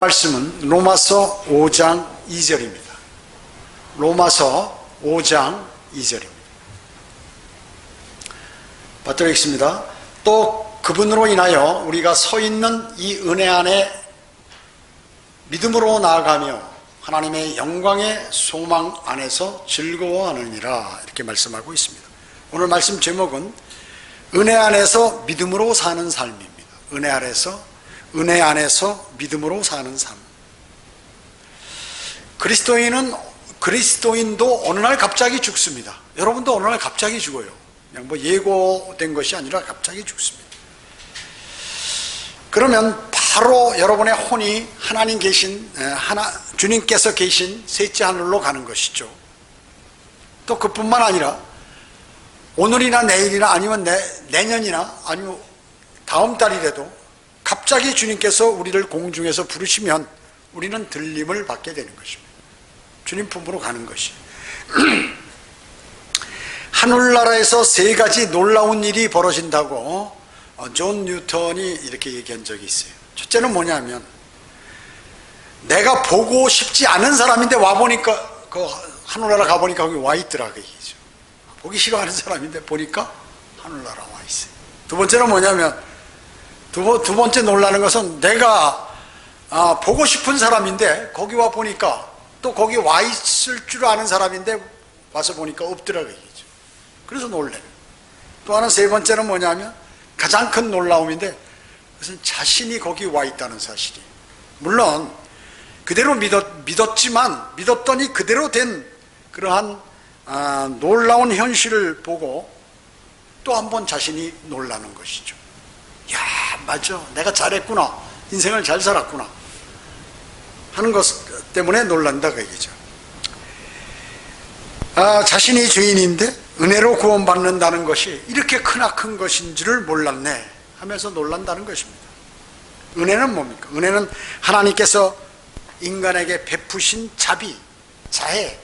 말씀은 로마서 5장 2절입니다. 로마서 5장 2절입니다. 받들어 읽습니다. 또 그분으로 인하여 우리가 서 있는 이 은혜 안에 믿음으로 나아가며 하나님의 영광의 소망 안에서 즐거워하느니라, 이렇게 말씀하고 있습니다. 오늘 말씀 제목은 은혜 안에서 믿음으로 사는 삶입니다. 은혜 안에서 믿음으로 사는 삶. 그리스도인도 어느 날 갑자기 죽습니다. 여러분도 어느 날 갑자기 죽어요. 그냥 뭐 예고된 것이 아니라 갑자기 죽습니다. 그러면 바로 여러분의 혼이 주님께서 계신 셋째 하늘로 가는 것이죠. 또 그뿐만 아니라 오늘이나 내일이나 아니면 내년이나 아니면 다음 달이라도 갑자기 주님께서 우리를 공중에서 부르시면 우리는 들림을 받게 되는 것입니다. 주님 품으로 가는 것이. 하늘나라에서 세 가지 놀라운 일이 벌어진다고 존 뉴턴이 이렇게 얘기한 적이 있어요. 첫째는 뭐냐면, 내가 보고 싶지 않은 사람인데 와보니까, 그 하늘나라 가보니까 거기 와 있더라, 그 얘기죠. 보기 싫어하는 사람인데 보니까 하늘나라 와 있어요. 두 번째는 뭐냐면, 두 번째 놀라는 것은 내가 보고 싶은 사람인데 거기 와 보니까, 또 거기 와 있을 줄 아는 사람인데 와서 보니까 없더라, 그 얘기죠. 그래서 놀래요. 또 하나 세 번째는 뭐냐면, 가장 큰 놀라움인데 그것은 자신이 거기 와 있다는 사실이에요. 물론 그대로 믿었더니 그대로 된 그러한 놀라운 현실을 보고 또 한 번 자신이 놀라는 것이죠. 야, 맞아, 내가 잘했구나, 인생을 잘 살았구나 하는 것 때문에 놀란다, 그 얘기죠. 자신이 죄인인데 은혜로 구원받는다는 것이 이렇게 크나큰 것인 줄을 몰랐네 하면서 놀란다는 것입니다. 은혜는 뭡니까? 은혜는 하나님께서 인간에게 베푸신 자비, 자애,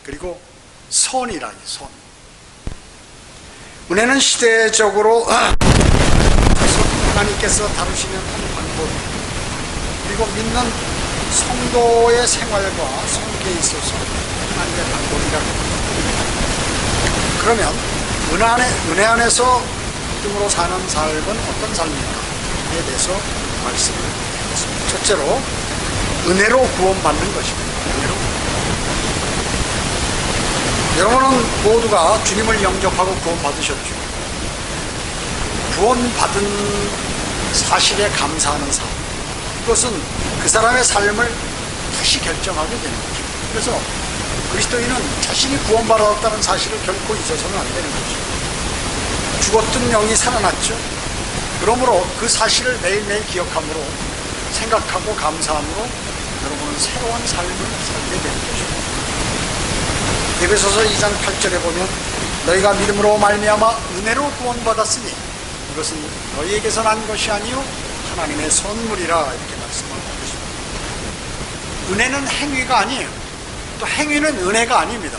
그리고 선이라니, 선. 은혜는 시대적으로 하나님께서 다루시는 한 방법, 그리고 믿는 성도의 생활과 성격에 있어서 하나님의 방법이라고 합니다. 그러면 은혜 안에서 믿음으로 사는 삶은 어떤 삶인가에 대해서 말씀을 드리겠습니다. 첫째로, 은혜로 구원받는 것입니다. 여러분은 모두가 주님을 영접하고 구원받으셨죠. 구원받은 사실에 감사하는 삶, 이것은 그 사람의 삶을 다시 결정하게 되는 것입니다. 그래서 그리스도인은 자신이 구원받았다는 사실을 결코 잊어서는 안 되는 것입니다. 죽었던 영이 살아났죠. 그러므로 그 사실을 매일매일 기억함으로, 생각하고 감사함으로 여러분은 새로운 삶을 살게 되는 것입니다. 에베소서 2장 8절에 보면, 너희가 믿음으로 말미암아 은혜로 구원받았으니 이것은 너희에게서 난 것이 아니요 하나님의 선물이라, 이렇게 말씀하고 있습니다. 은혜는 행위가 아니에요. 또 행위는 은혜가 아닙니다.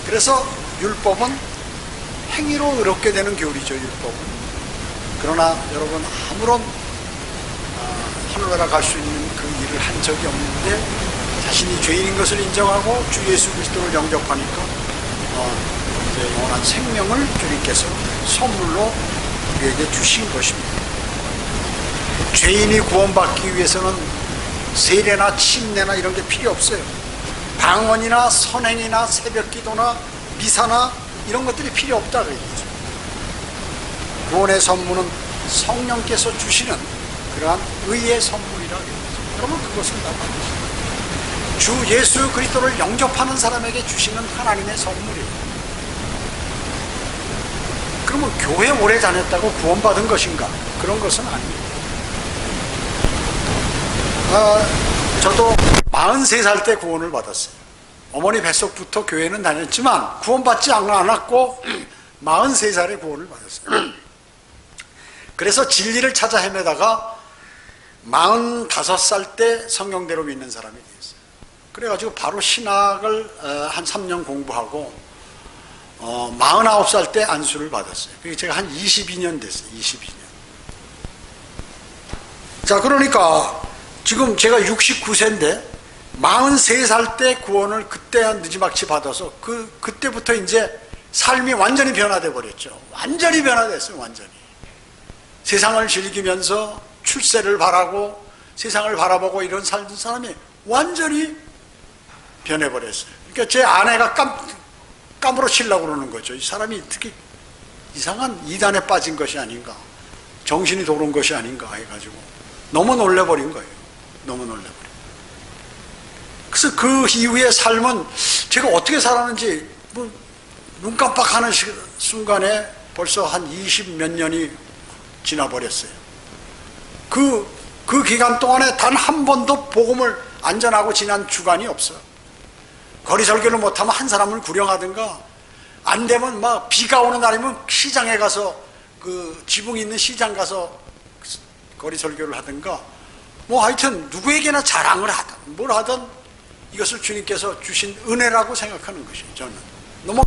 그래서 율법은 행위로 의롭게 되는 교리죠, 율법은. 그러나 여러분, 아무런 하늘나라 갈 수 있는 그 일을 한 적이 없는데 자신이 죄인인 것을 인정하고 주 예수 그리스도를 영접하니까 이제 영원한 생명을 주님께서 선물로 우리에게 주신 것입니다. 죄인이 구원받기 위해서는 세례나 침례나 이런 게 필요 없어요. 방언이나 선행이나 새벽기도나 미사나 이런 것들이 필요 없다, 그 얘기죠. 구원의 선물은 성령께서 주시는 그러한 의의 선물이라고 얘기죠. 여러분, 그것을 다 받으시죠. 주 예수 그리스도를 영접하는 사람에게 주시는 하나님의 선물이에요. 그러면 교회 오래 다녔다고 구원받은 것인가? 그런 것은 아닙니다. 저도 43살 때 구원을 받았어요. 어머니 뱃속부터 교회는 다녔지만 구원받지 않았고 43살에 구원을 받았어요. 그래서 진리를 찾아 헤매다가 45살 때 성령대로 믿는 사람이 되었어요. 그래가지고 바로 신학을 한 3년 공부하고 49살 때 안수를 받았어요. 그게 제가 한 22년 됐어요. 22년. 자, 그러니까 지금 제가 69세인데 43살 때 구원을 그때 느지막이 받아서 그때부터 이제 삶이 완전히 변화돼 버렸죠. 완전히 변화됐어요. 완전히. 세상을 즐기면서 출세를 바라고 세상을 바라보고 이런 살던 사람이 완전히 변해버렸어요. 그러니까 제 아내가 까무러치려고 그러는 거죠. 이 사람이 특히 이상한 이단에 빠진 것이 아닌가, 정신이 도는 것이 아닌가 해가지고 너무 놀래버린 거예요. 너무 놀래버린. 그래서 그 이후의 삶은 제가 어떻게 살았는지 눈 깜빡하는 순간에 벌써 한 20 몇 년이 지나버렸어요. 그 기간 동안에 단 한 번도 복음을 안전하고 지난 주간이 없어요. 거리 설교를 못하면 한 사람을 구령하든가, 안 되면 막 비가 오는 날이면 시장에 가서 그 지붕 있는 시장 가서 거리 설교를 하든가, 뭐 하여튼 누구에게나 자랑을 하든 뭘 하든 이것을 주님께서 주신 은혜라고 생각하는 것이에요. 저는 너무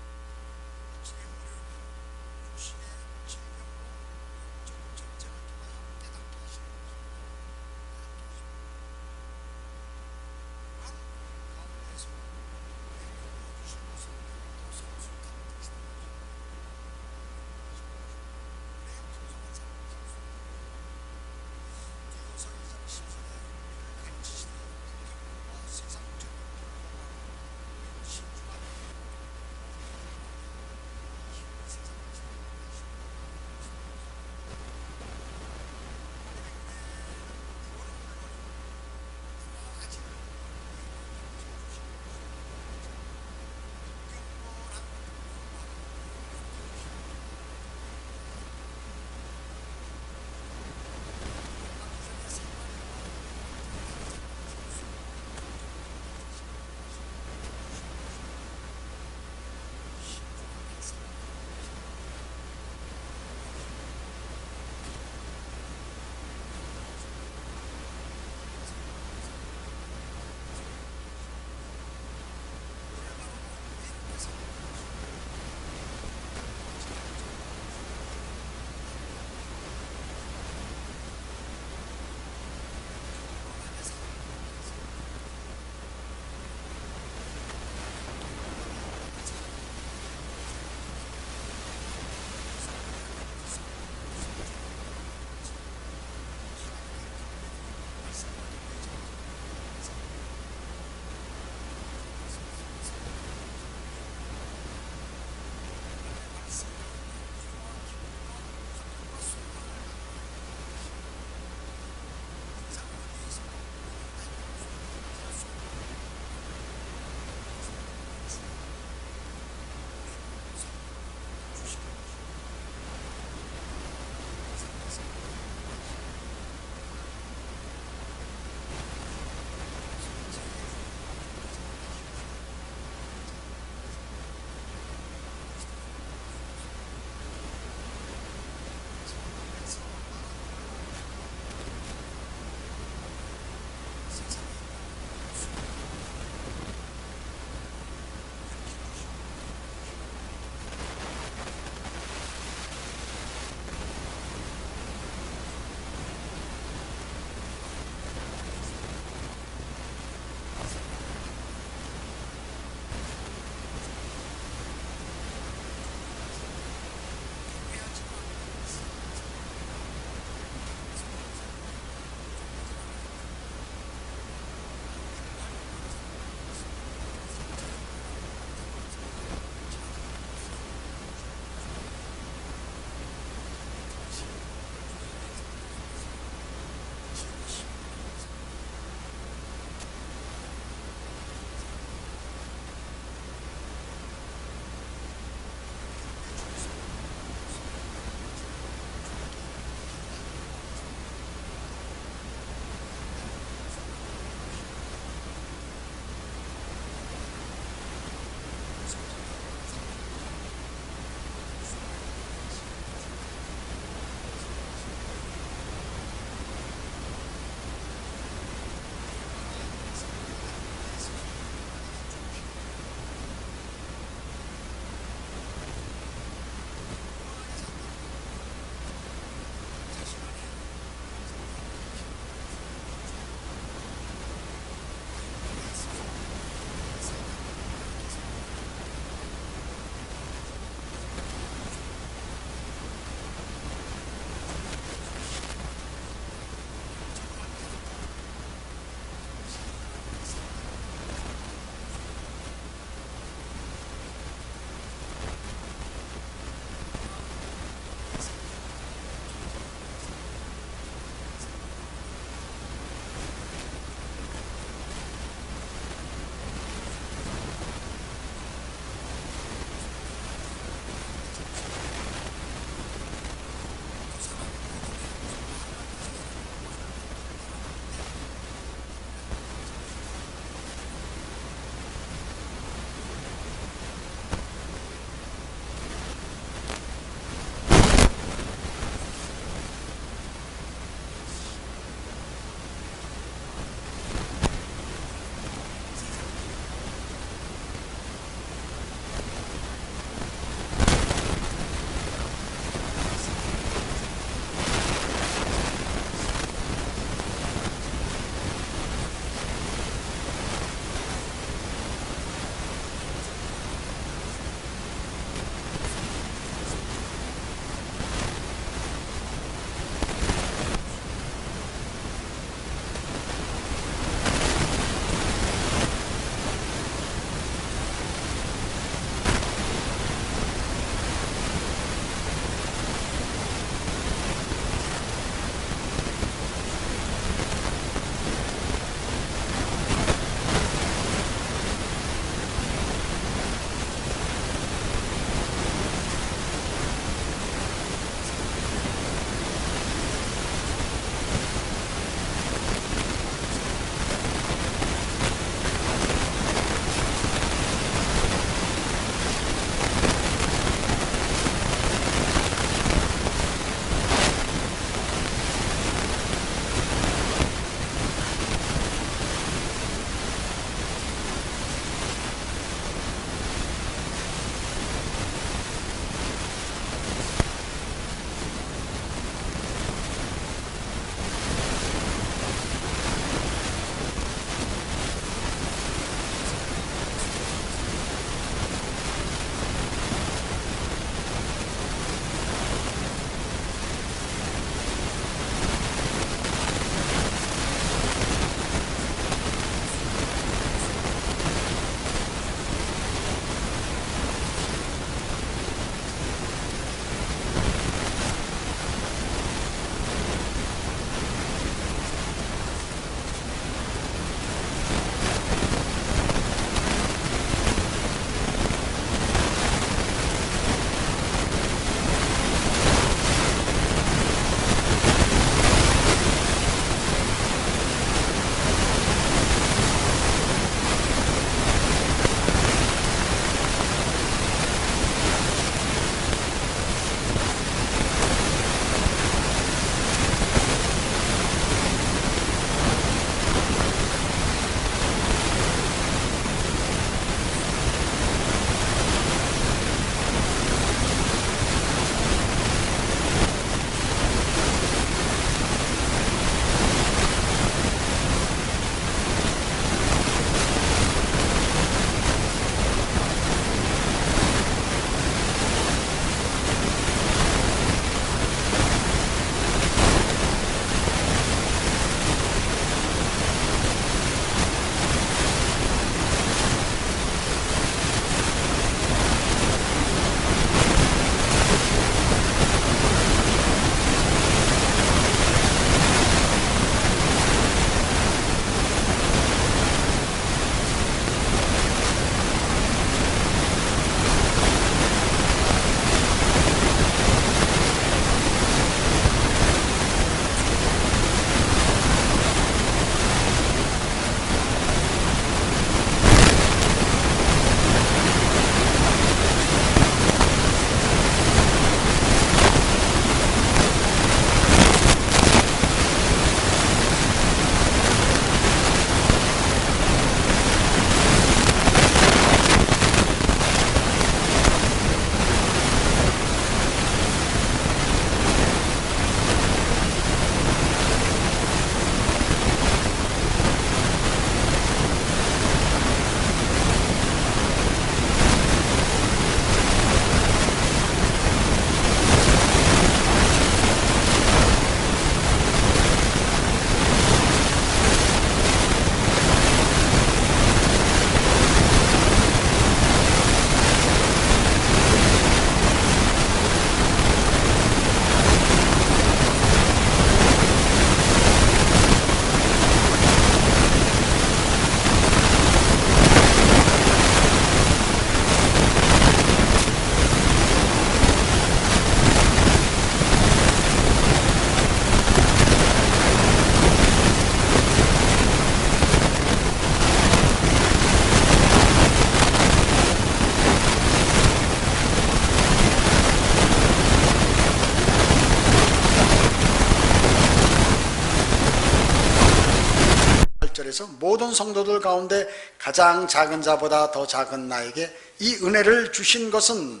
28절에서 모든 성도들 가운데 가장 작은 자보다 더 작은 나에게 이 은혜를 주신 것은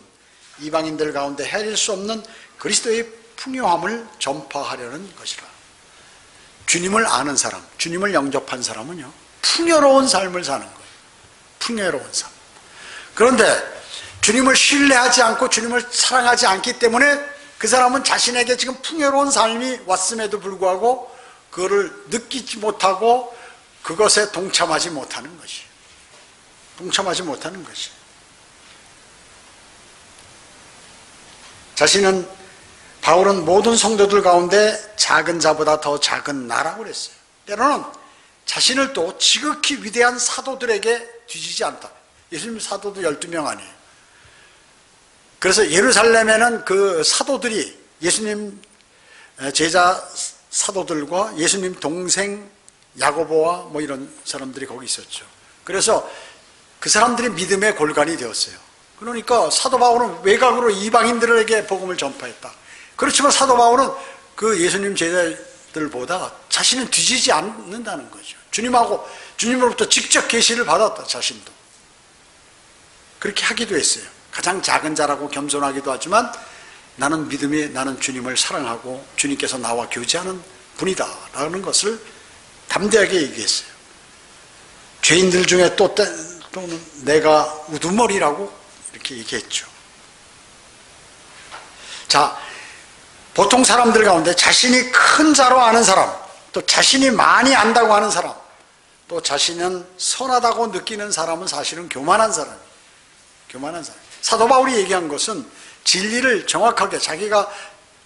이방인들 가운데 헤아릴 수 없는 그리스도의 풍요함을 전파하려는 것이라. 주님을 아는 사람, 주님을 영접한 사람은요, 풍요로운 삶을 사는 거예요. 풍요로운 삶. 그런데 주님을 신뢰하지 않고 주님을 사랑하지 않기 때문에 그 사람은 자신에게 지금 풍요로운 삶이 왔음에도 불구하고 그거를 느끼지 못하고 그것에 동참하지 못하는 것이에요. 동참하지 못하는 것이에요. 바울은 모든 성도들 가운데 작은 자보다 더 작은 나라고 그랬어요. 때로는 자신을 또 지극히 위대한 사도들에게 뒤지지 않다. 예수님 사도도 12명 아니에요. 그래서 예루살렘에는 그 사도들이 예수님 제자 사도들과 예수님 동생 야고보와 뭐 이런 사람들이 거기 있었죠. 그래서 그 사람들이 믿음의 골간이 되었어요. 그러니까 사도 바울은 외곽으로 이방인들에게 복음을 전파했다. 그렇지만 사도 바울은 그 예수님 제자들보다 자신은 뒤지지 않는다는 거죠. 주님으로부터 직접 계시를 받았다. 자신도 그렇게 하기도 했어요. 가장 작은 자라고 겸손하기도 하지만 나는 나는 주님을 사랑하고 주님께서 나와 교제하는 분이다 라는 것을 담대하게 얘기했어요. 죄인들 중에 또는 내가 우두머리라고 이렇게 얘기했죠. 자, 보통 사람들 가운데 자신이 큰 자로 아는 사람, 또 자신이 많이 안다고 하는 사람, 또 자신은 선하다고 느끼는 사람은 사실은 교만한 사람이에요. 교만한 사람. 사도 바울이 얘기한 것은 진리를 정확하게 자기가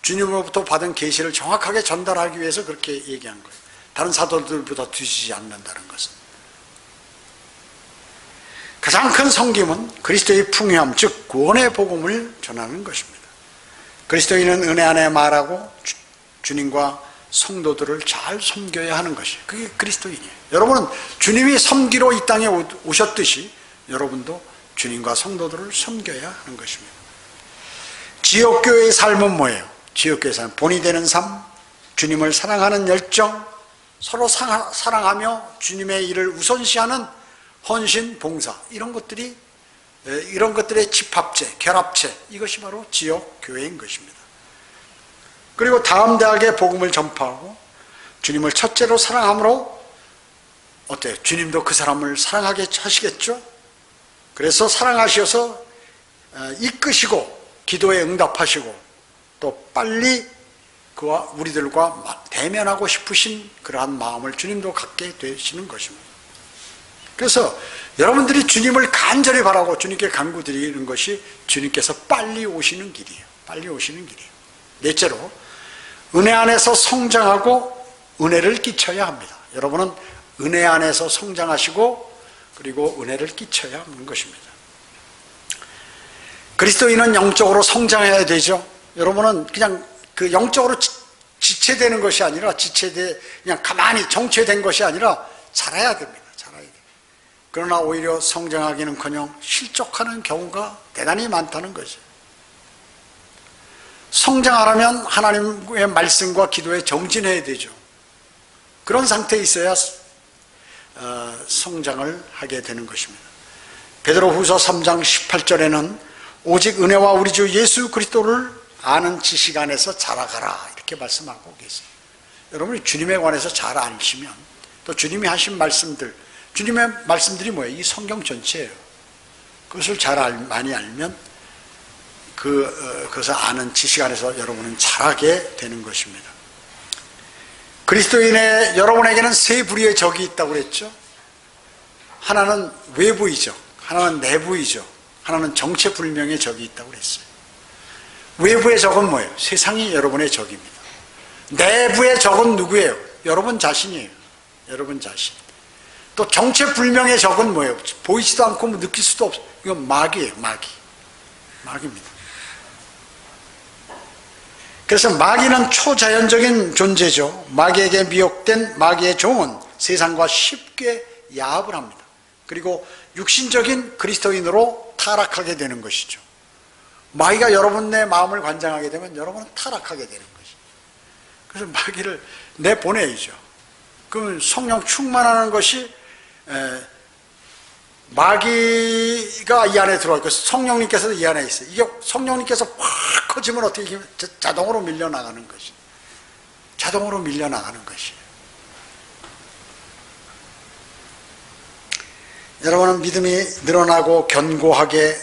주님으로부터 받은 계시를 정확하게 전달하기 위해서 그렇게 얘기한 거예요. 다른 사도들보다 뒤지지 않는다는 것은. 가장 큰 섬김은 그리스도의 풍요함, 즉 구원의 복음을 전하는 것입니다. 그리스도인은 은혜 안에 말하고 주님과 성도들을 잘 섬겨야 하는 것이에요. 그게 그리스도인이에요. 여러분은 주님이 섬기러 이 땅에 오셨듯이 여러분도 주님과 성도들을 섬겨야 하는 것입니다. 지옥교회의 삶은 뭐예요? 지옥교회의 삶, 본이 되는 삶, 주님을 사랑하는 열정, 서로 사랑하며 주님의 일을 우선시하는 헌신, 봉사, 이런 것들의 집합체, 결합체, 이것이 바로 지옥교회인 것입니다. 그리고 다음 대학에 복음을 전파하고 주님을 첫째로 사랑함으로 어때요? 주님도 그 사람을 사랑하게 하시겠죠? 그래서 사랑하셔서 이끄시고 기도에 응답하시고 또 빨리 그와 우리들과 대면하고 싶으신 그러한 마음을 주님도 갖게 되시는 것입니다. 그래서 여러분들이 주님을 간절히 바라고 주님께 간구드리는 것이 주님께서 빨리 오시는 길이에요. 빨리 오시는 길이에요. 넷째로 은혜 안에서 성장하고 은혜를 끼쳐야 합니다. 여러분은 은혜 안에서 성장하시고 그리고 은혜를 끼쳐야 하는 것입니다. 그리스도인은 영적으로 성장해야 되죠. 여러분은 그냥 그 영적으로 지체되는 것이 아니라 그냥 가만히 정체된 것이 아니라 자라야 됩니다. 자라야 돼요. 그러나 오히려 성장하기는커녕 실족하는 경우가 대단히 많다는 거죠. 성장하려면 하나님의 말씀과 기도에 정진해야 되죠. 그런 상태에 있어야 성장을 하게 되는 것입니다. 베드로후서 3장 18절에는 오직 은혜와 우리 주 예수 그리스도를 아는 지식 안에서 자라가라 이렇게 말씀하고 계세요. 여러분이 주님에 관해서 잘 아시면 또 주님이 하신 말씀들, 주님의 말씀들이 뭐예요? 이 성경 전체예요. 그것을 많이 알면 그것을 아는 지식 안에서 여러분은 자라게 되는 것입니다. 그리스도인의 여러분에게는 세 부류의 적이 있다고 그랬죠. 하나는 외부이죠. 하나는 내부이죠. 하나는 정체불명의 적이 있다고 그랬어요. 외부의 적은 뭐예요? 세상이 여러분의 적입니다. 내부의 적은 누구예요? 여러분 자신이에요. 여러분 자신. 또 정체불명의 적은 뭐예요? 보이지도 않고 느낄 수도 없어요. 이건 마귀예요. 마귀입니다. 그래서 마귀는 초자연적인 존재죠. 마귀에게 미혹된 마귀의 종은 세상과 쉽게 야합을 합니다. 그리고 육신적인 그리스도인으로 타락하게 되는 것이죠. 마귀가 여러분의 마음을 관장하게 되면 여러분은 타락하게 되는 것이죠. 그래서 마귀를 내보내야죠. 그럼 성령 충만하는 것이 마귀가 이 안에 들어와 있고 성령님께서도 이 안에 있어요. 이게 성령님께서 확 커지면 어떻게 자동으로 밀려나가는 것이, 자동으로 밀려나가는 것이에요. 여러분은 믿음이 늘어나고 견고하게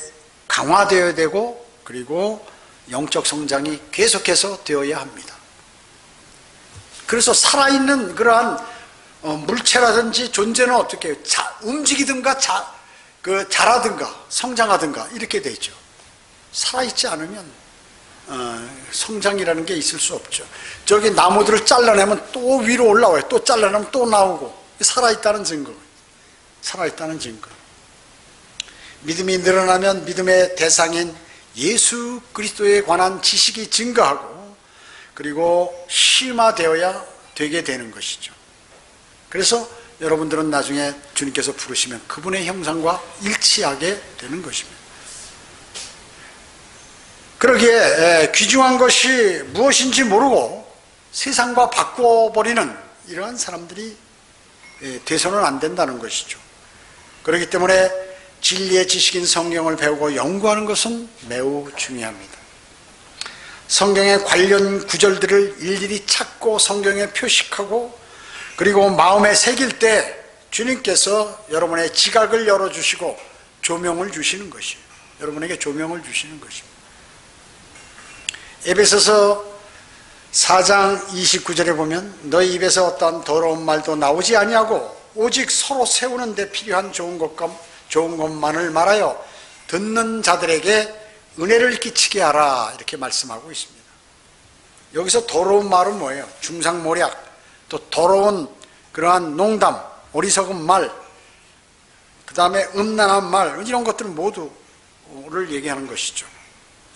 강화되어야 되고, 그리고 영적 성장이 계속해서 되어야 합니다. 그래서 살아있는 그러한 물체라든지 존재는 어떻게 해요? 움직이든가 자라든가 성장하든가 이렇게 되죠. 살아있지 않으면 성장이라는 게 있을 수 없죠. 저기 나무들을 잘라내면 또 위로 올라와요. 또 잘라내면 또 나오고, 살아있다는 증거. 살아있다는 증거. 믿음이 늘어나면 믿음의 대상인 예수 그리스도에 관한 지식이 증가하고, 그리고 심화되어야 되게 되는 것이죠. 그래서 여러분들은 나중에 주님께서 부르시면 그분의 형상과 일치하게 되는 것입니다. 그러기에 귀중한 것이 무엇인지 모르고 세상과 바꿔버리는 이러한 사람들이 돼서는 안 된다는 것이죠. 그렇기 때문에 진리의 지식인 성경을 배우고 연구하는 것은 매우 중요합니다. 성경의 관련 구절들을 일일이 찾고 성경에 표식하고, 그리고 마음에 새길 때 주님께서 여러분의 지각을 열어주시고 조명을 주시는 것이에요. 여러분에게 조명을 주시는 것입니다. 에베소서 4장 29절에 보면 너희 입에서 어떠한 더러운 말도 나오지 아니하고 오직 서로 세우는 데 필요한 좋은 것만을 말하여 듣는 자들에게 은혜를 끼치게 하라, 이렇게 말씀하고 있습니다. 여기서 더러운 말은 뭐예요? 중상모략, 또 더러운 그러한 농담, 어리석은 말, 그 다음에 음란한 말, 이런 것들은 모두를 얘기하는 것이죠.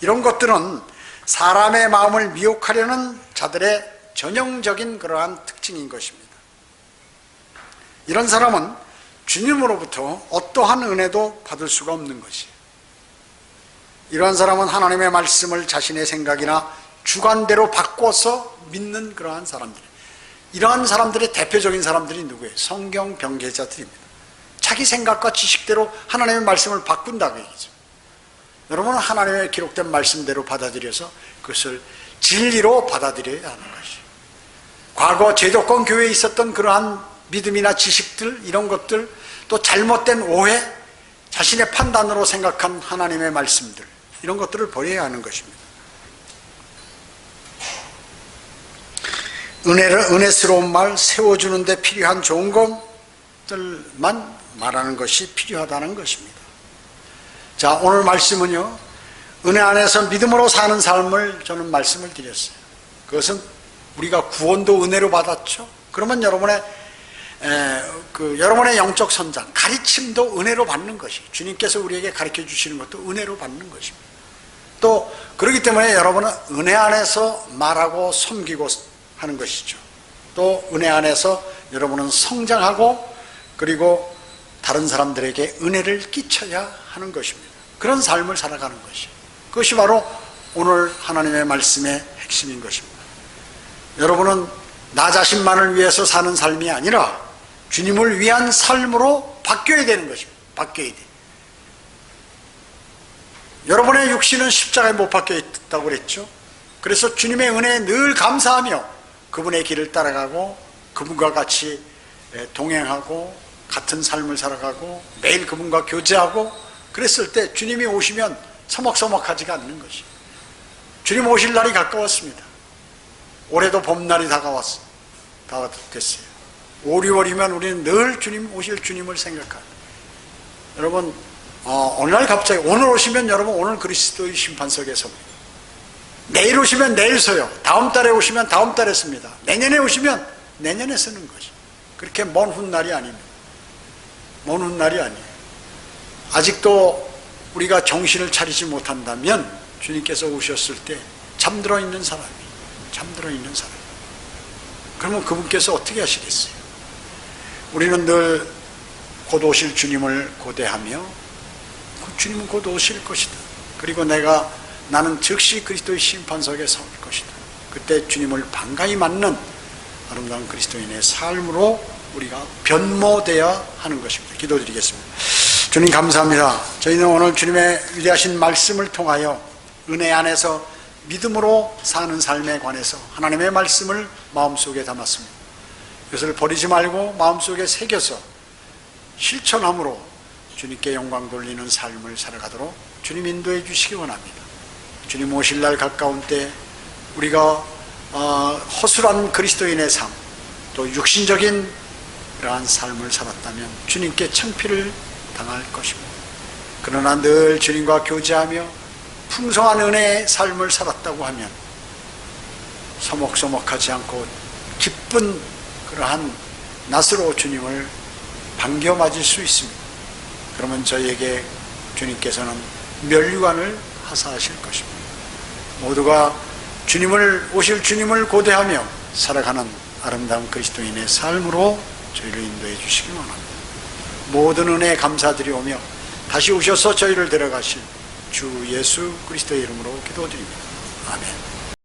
이런 것들은 사람의 마음을 미혹하려는 자들의 전형적인 그러한 특징인 것입니다. 이런 사람은 주님으로부터 어떠한 은혜도 받을 수가 없는 것이에요. 이러한 사람은 하나님의 말씀을 자신의 생각이나 주관대로 바꿔서 믿는 그러한 사람들. 이러한 사람들의 대표적인 사람들이 누구예요? 성경 변개자들입니다. 자기 생각과 지식대로 하나님의 말씀을 바꾼다고 얘기죠. 여러분은 하나님의 기록된 말씀대로 받아들여서 그것을 진리로 받아들여야 하는 것이에요. 과거 제도권 교회에 있었던 그러한 믿음이나 지식들, 이런 것들, 또 잘못된 오해, 자신의 판단으로 생각한 하나님의 말씀들, 이런 것들을 버려야 하는 것입니다. 은혜스러운 말, 세워주는 데 필요한 좋은 것들만 말하는 것이 필요하다는 것입니다. 자, 오늘 말씀은요, 은혜 안에서 믿음으로 사는 삶을 저는 말씀을 드렸어요. 그것은 우리가 구원도 은혜로 받았죠. 그러면 여러분의 영적 선장, 가르침도 은혜로 받는 것이, 주님께서 우리에게 가르쳐 주시는 것도 은혜로 받는 것입니다. 또 그렇기 때문에 여러분은 은혜 안에서 말하고 섬기고 하는 것이죠. 또 은혜 안에서 여러분은 성장하고, 그리고 다른 사람들에게 은혜를 끼쳐야 하는 것입니다. 그런 삶을 살아가는 것이에요. 그것이 바로 오늘 하나님의 말씀의 핵심인 것입니다. 여러분은 나 자신만을 위해서 사는 삶이 아니라 주님을 위한 삶으로 바뀌어야 되는 것입니다. 바뀌어야 돼. 여러분의 육신은 십자가에 못 박혀 있다고 그랬죠. 그래서 주님의 은혜에 늘 감사하며 그분의 길을 따라가고 그분과 같이 동행하고 같은 삶을 살아가고 매일 그분과 교제하고, 그랬을 때 주님이 오시면 서먹서먹하지가 않는 것이. 주님 오실 날이 가까웠습니다. 올해도 봄날이 다가됐어요. 5, 6월이면 우리는 늘 주님 오실 주님을 생각합니다. 여러분, 어느 날 갑자기 오늘 오시면 여러분 오늘 그리스도의 심판석에 섭니다. 내일 오시면 내일 서요. 다음 달에 오시면 다음 달에 씁니다. 내년에 오시면 내년에 쓰는 것이. 그렇게 먼 훗날이 아닙니다. 먼 훗날이 아니에요. 아직도 우리가 정신을 차리지 못한다면 주님께서 오셨을 때 잠들어 있는 사람, 그러면 그분께서 어떻게 하시겠어요? 우리는 늘 곧 오실 주님을 고대하며 그 주님은 곧 오실 것이다. 그리고 나는 즉시 그리스도의 심판석에 설 것이다. 그때 주님을 반가이 맞는 아름다운 그리스도인의 삶으로 우리가 변모되어야 하는 것입니다. 기도드리겠습니다. 주님 감사합니다. 저희는 오늘 주님의 위대하신 말씀을 통하여 은혜 안에서 믿음으로 사는 삶에 관해서 하나님의 말씀을 마음속에 담았습니다. 이것을 버리지 말고 마음속에 새겨서 실천함으로 주님께 영광 돌리는 삶을 살아가도록 주님 인도해 주시기 원합니다. 주님 오실 날 가까운 때 우리가 허술한 그리스도인의 삶, 또 육신적인 그러한 삶을 살았다면 주님께 창피를 당할 것입니다. 그러나 늘 주님과 교제하며 풍성한 은혜의 삶을 살았다고 하면 서먹서먹하지 않고 기쁜 그러한 낫으로 주님을 반겨 맞을 수 있습니다. 그러면 저희에게 주님께서는 면류관을 하사하실 것입니다. 모두가 오실 주님을 고대하며 살아가는 아름다운 그리스도인의 삶으로 저희를 인도해 주시기 원합니다. 모든 은혜에 감사드리오며 다시 오셔서 저희를 데려가실 주 예수 그리스도의 이름으로 기도드립니다. 아멘.